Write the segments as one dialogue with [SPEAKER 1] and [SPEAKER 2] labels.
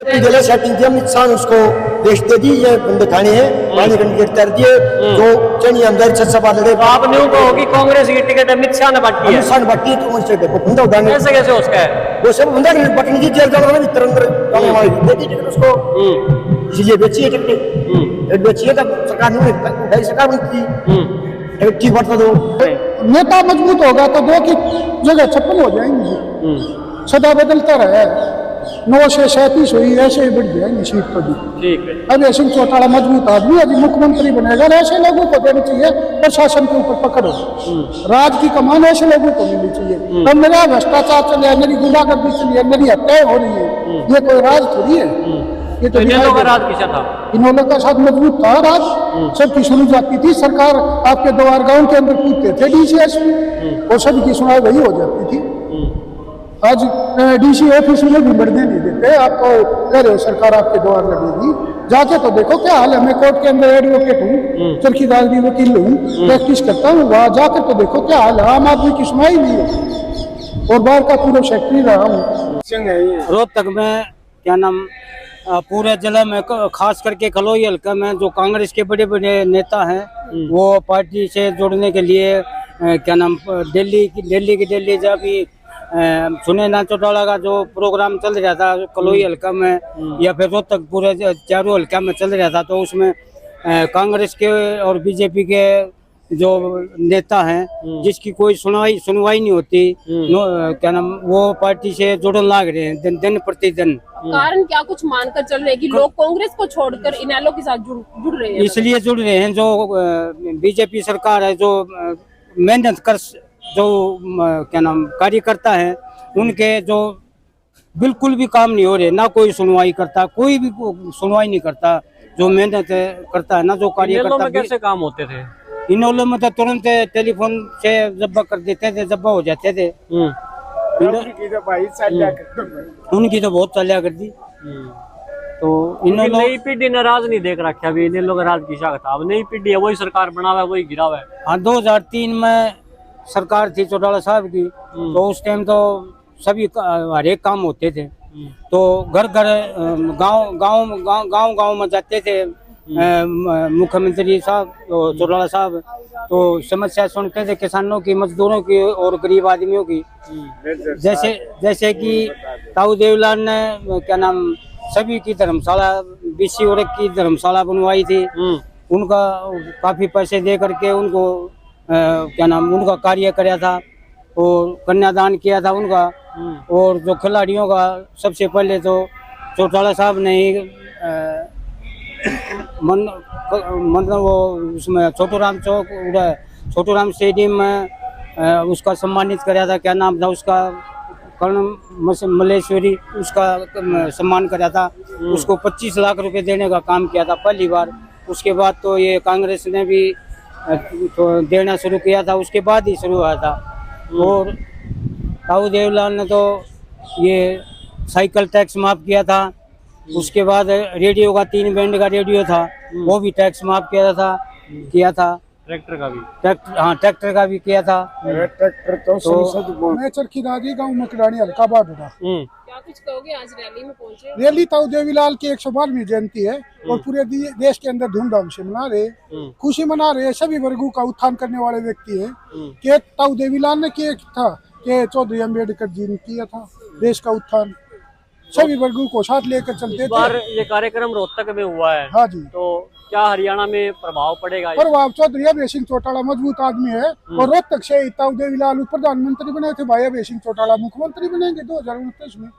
[SPEAKER 1] गले सेटिंग किया इंसान उसको रेस्ट दे दी, ये बंदे खाने हैं, पानी कैंडिडेट कर दिए जो चनी अंदर छत्ता बाल लड़े।
[SPEAKER 2] आप न्यू कहो कि कांग्रेस की टिकट अमित शाह ने बांटी है,
[SPEAKER 1] अमित बांटी तो उनसे देखो बंदा उठाने
[SPEAKER 2] कैसे कैसे उसका है
[SPEAKER 1] वो सब बंदा बटन की जेल जाना भीतर अंदर जाने वाली बेटी टिकट उसको इसलिए बेची है टिकट बेची है तब सरकार ने उठाई, सरकार ने ठीक बता दो।
[SPEAKER 3] नेता मजबूत होगा तो दो की जगह 56 हो जाएंगे, सदा बदलता रहा है, 9 से 37 हुई, ऐसे ही बढ़ जाएंगे सीट पर भी।
[SPEAKER 2] ठीक है,
[SPEAKER 3] अब ऐसे चौटाला मजबूत आदमी यदि मुख्यमंत्री बनेगा, ऐसे लोगों को देनी चाहिए प्रशासन के ऊपर पकड़ हो, राज की कमान ऐसे लोगों को मिलनी चाहिए। अब मेरा भ्रष्टाचार चले, मेरी गुंडागर्दी चली है, मेरी हत्याएं हो रही है, ये कोई राज थोड़ी है। ये तो
[SPEAKER 2] इनेलो का राज किसा था?
[SPEAKER 3] इनेलो का साथ मजबूत था राज, सबकी सुनी जाती थी, सरकार आपके द्वार गांव के अंदर पूछते थे डीसीएस में और सबकी सुनाई वही हो जाती थी। आज डीसी ऑफिस में भी बढ़ने नहीं देते, आपको कह रहे हो सरकार आपके द्वार लगेगी, जाके तो देखो क्या हाल है। मैं कोर्ट के अंदर एडवोकेट हूँ, चरखीदार की वकील हूँ, प्रैक्टिस करता हूँ, वहाँ जाकर तो देखो क्या हाल है, आम आदमी की सुनाई नहीं है और बाहर का पूरा सेक्रेटरी रहा हूँ।
[SPEAKER 4] रोहतक में क्या नाम पूरे जिले में खास करके कलोई हल्का में जो कांग्रेस के बड़े बड़े नेता हैं वो पार्टी से जुड़ने के लिए क्या नाम दिल्ली जब भी सुनेना चौटाला का जो प्रोग्राम चल रहा था कलोई हल्का में या फिर रोहतक पूरे चारों हल्का में चल रहा था, तो उसमें कांग्रेस के और बीजेपी के जो नेता हैं जिसकी कोई सुनवाई नहीं होती, क्या नाम वो पार्टी से जुड़ने लग रहे हैं दिन प्रतिदिन।
[SPEAKER 5] कारण क्या कुछ मानकर चल रहे हैं कि लोग कांग्रेस को छोड़कर इनेलो के साथ जुड़ रहे हैं?
[SPEAKER 4] इसलिए जुड़ रहे हैं जो बीजेपी सरकार है, जो मेहनत कर जो क्या नाम कार्यकर्ता है उनके जो बिल्कुल भी काम नहीं हो रहे, ना कोई सुनवाई करता, कोई भी सुनवाई नहीं करता, जो मेहनत करता है ना जो कार्यकर्ता।
[SPEAKER 2] कैसे काम होते थे
[SPEAKER 4] इनेलो में? तो तुरंत टेलीफोन से जब्बा कर देते थे, जब्बा हो जाते थे। उनकी तो बहुत चालिया कर दी। तो इनेलो
[SPEAKER 2] नई पीढ़ी ने राज नहीं देख रखा अभी, इनेलो का राज किसा था? अब नई पीढ़ी है, वही सरकार बना हुआ है, वही गिरा हुआ है।
[SPEAKER 4] हाँ, 2003 में सरकार थी चौटाला साहब की, तो उस टाइम तो सभी हर एक काम होते थे, तो घर घर गांव में जाते थे मुख्यमंत्री साहब चौटाला साहब, तो समस्या सुनते थे किसानों की, मजदूरों की और गरीब आदमियों की। जैसे कि ताऊ देवलाल ने क्या नाम सभी की धर्मशाला, बीसी वर्ग की धर्मशाला बनवाई थी, उनका काफी पैसे दे करके उनको क्या नाम उनका कार्य किया था और कन्यादान किया था उनका। और जो खिलाड़ियों का सबसे पहले तो चौटाला साहब ने ही मतलब वो उसमें छोटू राम स्टेडियम में उसका सम्मानित कराया था, क्या नाम था उसका, कर्ण मल्लेश्वरी, उसका सम्मान कराया था, उसको 25 लाख रुपए देने का काम किया था पहली बार। उसके बाद तो ये कांग्रेस ने भी तो देना शुरू किया था, उसके बाद ही शुरू हुआ था। और ताऊ देवलाल ने तो ये साइकिल टैक्स माफ किया था, उसके बाद रेडियो का 3 बैंड का रेडियो था वो भी टैक्स माफ किया था।
[SPEAKER 2] ट्रैक्टर का भी
[SPEAKER 4] ट्रैक्टर का भी किया था।
[SPEAKER 3] ट्रैक्टर तो मैं चरखीदारी गाँव मकरानी हल्का बाडा।
[SPEAKER 5] क्या कुछ कहोगे, आज रैली में पहुंचे?
[SPEAKER 3] रैली ताऊ देवीलाल की 112वीं जयंती है और पूरे देश के अंदर धूमधाम से मना रहे, खुशी मना रहे, सभी वर्गों का उत्थान करने वाले व्यक्ति है कि ताऊ देवीलाल ने किया था कि चौधरी अम्बेडकर जी ने किया था देश का उत्थान, सभी वर्गों को साथ लेकर चलते थे।
[SPEAKER 2] ये कार्यक्रम रोहतक में हुआ है।
[SPEAKER 3] हाँ जी।
[SPEAKER 2] तो क्या हरियाणा में प्रभाव पड़ेगा?
[SPEAKER 3] प्रभाव चौधरी अभय सिंह चौटाला मजबूत आदमी है और रोहतक से ताऊ देवीलाल प्रधानमंत्री बने थे, भाई अभय सिंह चौटाला मुख्यमंत्री बनेंगे 2029 में।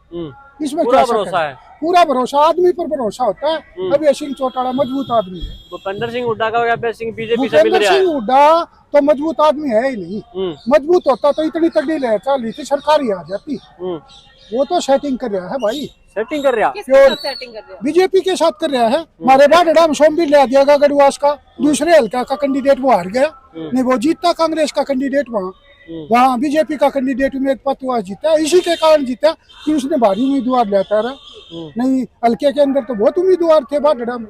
[SPEAKER 3] इसमें क्या भरोसा है? पूरा भरोसा, आदमी पर भरोसा होता है। अभय सिंह चौटाला मजबूत आदमी है।
[SPEAKER 2] भूपेंद्र सिंह हुड्डा का अभय सिंह बीजेपी से मिल रहा है।
[SPEAKER 3] सिंह हुड्डा तो मजबूत आदमी है ही नहीं, मजबूत होता तो इतनी तगड़ी लहर चल रही थी, सरकार ही आ जाती। वो तो सेटिंग कर रहा है भाई,
[SPEAKER 2] सेटिंग कर रहा
[SPEAKER 5] है,
[SPEAKER 3] बीजेपी के साथ कर रहा है। हमारे बाडा में सोमवीर ले दिया गढ़वास का, दूसरे हल्का का कैंडिडेट वो हार गया, नहीं वो जीता कांग्रेस का कैंडिडेट, वहाँ बीजेपी का कैंडिडेट उम्मीद पतवास जीता, इसी के कारण जीता कि उसने भारी उम्मीदवार लेता रहा, नहीं हल्के के अंदर तो बहुत उम्मीदवार थे बाडा में,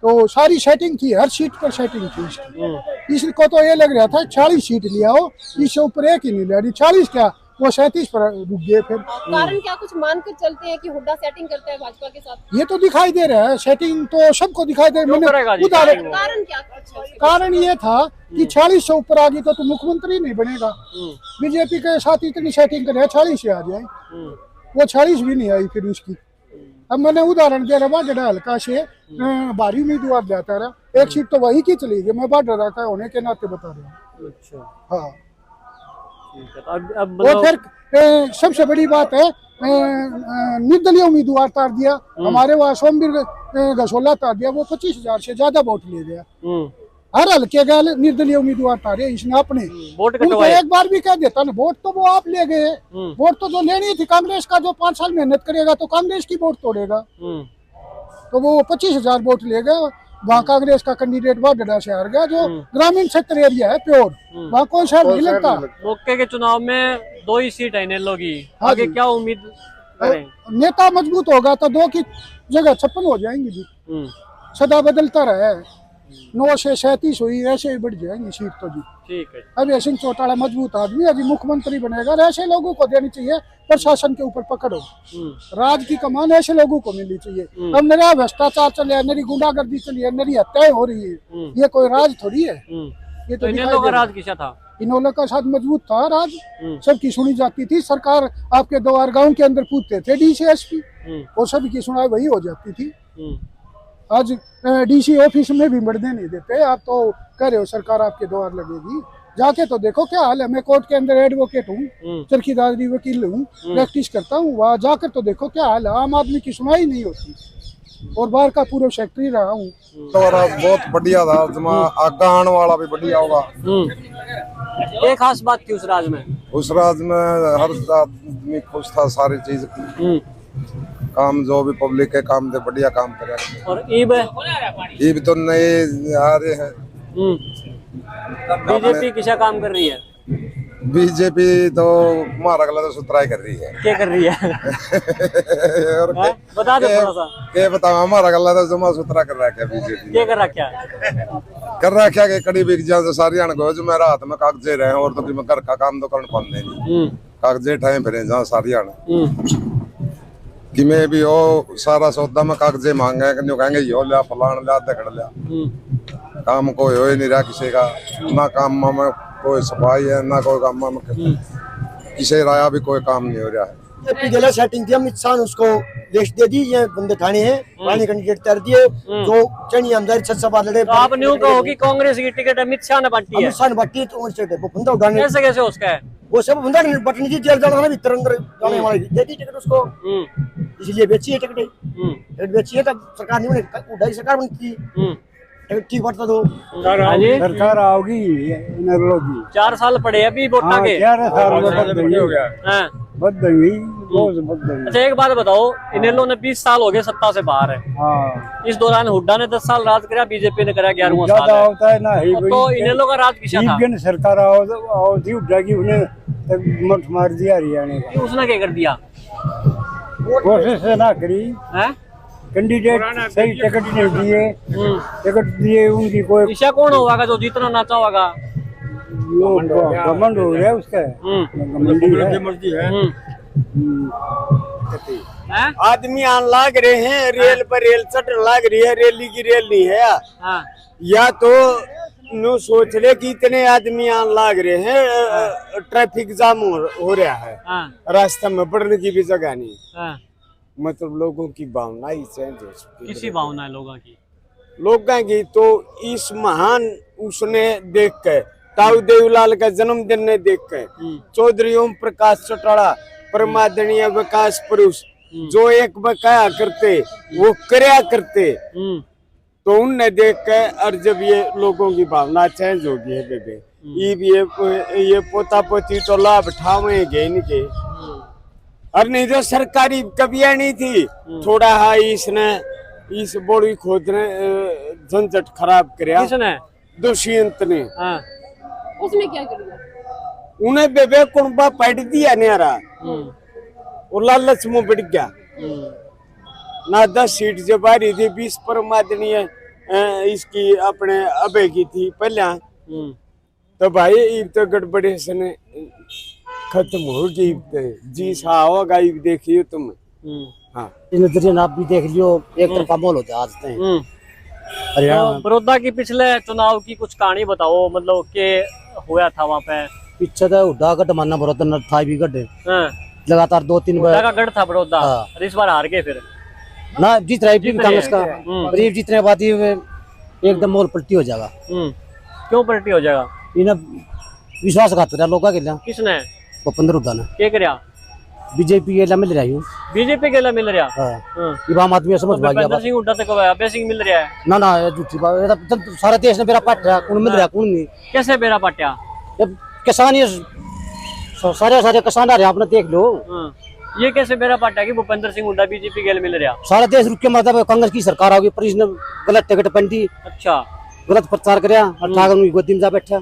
[SPEAKER 3] तो सारी सेटिंग थी, हर सीट पर सेटिंग थी इसकी। इसको तो ये लग रहा था 40 सीट लिया हो, इससे ऊपर एक ही नहीं लिया, 40 क्या वो 37 पर रुक गए फिर।
[SPEAKER 5] कारण क्या कुछ मानकर चलते हैं कि हुड्डा सेटिंग करता है भाजपा के साथ?
[SPEAKER 3] ये तो दिखाई दे रहा है, सेटिंग तो सबको दिखाई दे
[SPEAKER 2] क्यों करेगा जी
[SPEAKER 3] उदाहरण
[SPEAKER 2] setting?
[SPEAKER 5] कारण क्या कुछ है?
[SPEAKER 3] कारण ये था कि 40 से ऊपर आ गई तो मुख्यमंत्री नहीं बनेगा। बीजेपी के साथ इतनी सेटिंग करे 40 से आ जाए, वो 40 भी नहीं आई फिर उसकी। अब मैंने उदाहरण दे रहा जड़ा हल्का से भारी उम्मीदवार जाता रहा, एक सीट तो वही की चली गई, मैं बाढ़ रहा था होने के नाते बता रहा हूँ।
[SPEAKER 2] अच्छा
[SPEAKER 3] हाँ,
[SPEAKER 2] ठीक है, तो अब
[SPEAKER 3] और फिर सबसे बड़ी बात है निर्दलीय उम्मीदवार तार दिया, हमारे वहाँ सोमवीर गसोला तार दिया, वो 25,000 से ज्यादा वोट ले गया। हर हल्के गए निर्दलीय उम्मीदवार तारे इसने अपने,
[SPEAKER 2] वोट
[SPEAKER 3] उनको
[SPEAKER 2] कटवाए।
[SPEAKER 3] एक बार भी कह देता ना, वोट तो वो आप ले गए, वोट तो जो लेनी थी कांग्रेस का, जो 5 साल मेहनत करेगा तो कांग्रेस की वोट तोड़ेगा, तो वो 25,000 वोट ले गए। वहाँ कांग्रेस का कैंडिडेट वाडा से हार गया, जो ग्रामीण क्षेत्र एरिया है प्योर, वहाँ कोई शहर नहीं लगता।
[SPEAKER 2] मौके के चुनाव में 2 ही सीट है इनेलो की,
[SPEAKER 3] हाँ
[SPEAKER 2] आगे
[SPEAKER 3] जी।
[SPEAKER 2] क्या उम्मीद करें?
[SPEAKER 3] नेता मजबूत होगा तो 2 की जगह 56 हो जाएंगी जी, सदा बदलता रहा है, 9 से 37 हुई, ऐसे ही बढ़ जाएंगी सीट तो जी।
[SPEAKER 2] ठीक है।
[SPEAKER 3] अभी सिंह चौटाला मजबूत आदमी अभी मुख्यमंत्री बनेगा, और ऐसे लोगों को देनी चाहिए प्रशासन के ऊपर पकड़ो, राज की कमान ऐसे लोगों को मिलनी चाहिए। अब मेरा भ्रष्टाचार चले, मेरी गुंडागर्दी चली है, मेरी हत्याएं हो रही है, ये कोई राज थोड़ी है। ये
[SPEAKER 2] तो
[SPEAKER 3] दिखाई
[SPEAKER 2] इनेलो का
[SPEAKER 3] दे रहा है।
[SPEAKER 2] राज किसा था?
[SPEAKER 3] इनेलो का साथ मजबूत था राज, सबकी सुनी जाती थी, सरकार आपके द्वार गांव के अंदर पूछते थे डीसीएसपी, और सबकी सुनाई वही हो जाती थी। आज डीसी ऑफिस में भी बढ़ने नहीं देते, आप तो कह रहे हो सरकार आपके द्वार लगेगी, जाके तो देखो क्या हाल है। मैं कोर्ट के अंदर एडवोकेट हूँ, चरखीदारी वकील हूँ, प्रैक्टिस करता हूँ, वहाँ जाकर तो देखो क्या हाल है, आम आदमी की सुनाई नहीं होती, और बाहर का पूर्व सेक्रेटरी रहा हूँ।
[SPEAKER 6] बहुत बढ़िया था, आगा आने वाला भी बढ़िया होगा।
[SPEAKER 2] एक खास बात थी उस राज में?
[SPEAKER 6] उस राज में हर आदमी खुश था, सारी चीज काम जो भी पब्लिक के काम थे बढ़िया काम करे।
[SPEAKER 2] और ईब
[SPEAKER 6] ईब तो नए आ रहे हैं।
[SPEAKER 2] बीजेपी किसा काम कर रही है?
[SPEAKER 6] बीजेपी तो हमारा गला तो सुथराई कर रही है।
[SPEAKER 2] क्या कर रही है?
[SPEAKER 6] और
[SPEAKER 2] बता दो थोड़ा सा।
[SPEAKER 6] क्या बताओ, हमारा गला तो जमा सुथरा कर रहा है बीजेपी।
[SPEAKER 2] क्या कर रखा?
[SPEAKER 6] कर रहा क्या कि कड़ी बिक जाए तो सारी अणगो जो मेरा हाथ में कागजे रहे, और तो कि मैं घर का काम तो करने पाते नहीं, कागजे ठाए फिरे जहाँ सारी अण कि मैं भी हो सारा सौदा में कागजे मांगे, क्यों कहेंगे यो लिया फलान लिया दगड़ लिया, काम कोई हो ही नहीं रहा किसी का, ना काम में कोई सफाई है, ना कोई काम में किसी राया भी कोई काम नहीं हो रहा है।
[SPEAKER 1] पीडीएल सेटिंग थी, अमित शाह ने उसको लिस्ट दे दी, ये बंदे ठाणे हैं, पानी कैंडिडेट तैयार दिए, जो चनी आमदार 6 बार लड़े।
[SPEAKER 2] तो आप न्यू कहो कि कांग्रेस की टिकट अमित शाह ने बांटी है?
[SPEAKER 1] अमित शाह ने बांटी तो उनसे वो बंदा उठाने,
[SPEAKER 2] कैसे कैसे उसका है?
[SPEAKER 1] वो सब बंदा बटनी थी, जेल जाना भीतर अंदर जाने वाली दे दी टिकट उसको, इसलिए बेची है टिकट, टिकट बेची है, तब सरकार ने उठाई, सरकार बनती टिकट ठीक बढ़ता दो।
[SPEAKER 2] हाँ जी,
[SPEAKER 7] सरकार आओगी इनेलो की।
[SPEAKER 2] 4 साल पड़े अभी वोटा के।
[SPEAKER 7] 11 साल में बदलेंगी,
[SPEAKER 2] हाँ।
[SPEAKER 7] बदलेंगी, रोज बदलेंगी।
[SPEAKER 2] अच्छा एक बात बताओ, इनेलो ने 20 साल हो गए सत्ता से बाहर है,
[SPEAKER 7] हाँ,
[SPEAKER 2] इस दौरान हुड्डा ने 10 साल राज करा, बीजेपी ने करा 11वां साल
[SPEAKER 7] ज्यादा
[SPEAKER 2] है।
[SPEAKER 7] होता है ना ही
[SPEAKER 2] तो इनेलो का राज किसा था?
[SPEAKER 7] ईवीएम सरकार आओ थी उठागी, उन्हें मठ मार दिया हरियाणा का।
[SPEAKER 2] कि उसने क्या कर दिया?
[SPEAKER 7] कोशिश ना करी,
[SPEAKER 2] हैं?
[SPEAKER 7] कैंडिडेट सही टिकट नहीं दिए, टिकट दिए उनकी कोई
[SPEAKER 2] ईशा कौन होगा जो जीतना ना चाहेगा?
[SPEAKER 7] घमंड हो गया उसका, घमंडी है।
[SPEAKER 2] हैं?
[SPEAKER 8] आदमी आन लाग रहे हैं, रेल पर रेल चट लाग रही है, रेली की रेल नहीं है,
[SPEAKER 2] हाँ।
[SPEAKER 8] या तो नो सोच रहे कि इतने आदमी आन लाग रहे हैं, ट्रैफिक जाम हो रहा है,
[SPEAKER 2] हाँ।
[SPEAKER 8] रास्ते में बढ़ने की भी जगह नहीं,
[SPEAKER 2] हाँ।
[SPEAKER 8] मतलब लोगों की भावना ही चेंज हो चुकी है।
[SPEAKER 2] किसी भावना है लोगों की?
[SPEAKER 8] लोगों की तो इस महान उसने देख के, ताऊ देवलाल का जन्मदिन ने देख के, चौधरी ओम प्रकाश चौटाला परमादरणीय विकास पुरुष जो एक बकाया करते वो करया करते, तो उनने देख के, और जब ये लोगों की भावना चेंज हो गई है बेबे, ये पोता पोती तो लाभ उठावेंगे इनके, और नहीं तो सरकारी कबिया नहीं थी, थोड़ा हा इसने इस बोड़ी खोदने झंझट खराब कराया।
[SPEAKER 2] किसने?
[SPEAKER 8] दुष्यंत ने।
[SPEAKER 2] हाँ।
[SPEAKER 5] उसने क्या कर दिया?
[SPEAKER 8] उन्हें बेबे कुंबा पट दिया नेरा, और लालच में बढ़ गया ना। 10 सीट जब आ रही थी, 20 परमादरणीय इसकी अपने अबे की थी पहला, तो भाई तो गड़बड़े से खत्म हो गई जी सा होगा ये देखिए तुम। हाँ
[SPEAKER 1] नजरिए आप भी देख लियो, एक तरफा माहौल हो जाते हैं हरियाणा
[SPEAKER 2] तो बड़ौदा की पिछले चुनाव की कुछ कहानी बताओ, मतलब के हुआ था वहाँ पे?
[SPEAKER 1] पीछे तो हुड्डा गढ़ मानना बरोदा था भी गढ़
[SPEAKER 2] हाँ।
[SPEAKER 1] लगातार 2-3
[SPEAKER 2] हुड्डा
[SPEAKER 1] बार
[SPEAKER 2] का गढ़ था बड़ौदा,
[SPEAKER 1] हाँ।
[SPEAKER 2] और इस बार हार गए फिर।
[SPEAKER 1] ना जीत रहा है कांग्रेस का,
[SPEAKER 2] हम्म।
[SPEAKER 1] गरीब जीतने के बाद ही एकदम माहौल पलटी हो जाएगा।
[SPEAKER 2] क्यों पलटी हो जाएगा?
[SPEAKER 1] इन्हें विश्वासघात करा लोगों के लिए
[SPEAKER 2] किसने?
[SPEAKER 1] भूपेंद्र हुड्डा ने।
[SPEAKER 2] क्या करया?
[SPEAKER 1] बीजेपी के लिए मिल रही हूँ।
[SPEAKER 2] बीजेपी के लिए मिल रहा?
[SPEAKER 1] हाँ। ये आम आदमी समझ पा गया
[SPEAKER 2] भूपेंद्र सिंह हुड्डा तक अभय सिंह मिल रहा है
[SPEAKER 1] ना ये झूठी बात, ये तो सारा देश ने मेरा पाट रहा, कौन मिल रहा कौन नहीं।
[SPEAKER 2] कैसे बेरा पाटिया?
[SPEAKER 1] जब किसान ये सारे किसान आ रहे हैं, आपने देख लो।
[SPEAKER 2] ये कैसे बेरा पाटिया कि भूपेंद्र सिंह हुड्डा बीजेपी के लिए मिल रहा?
[SPEAKER 1] सारा देश रुक के मतलब कांग्रेस की सरकार आ गई, पर इसने गलत टिकट पंडी,
[SPEAKER 2] अच्छा,
[SPEAKER 1] गलत प्रचार कराया और ठाकुर गोदी में जा बैठा।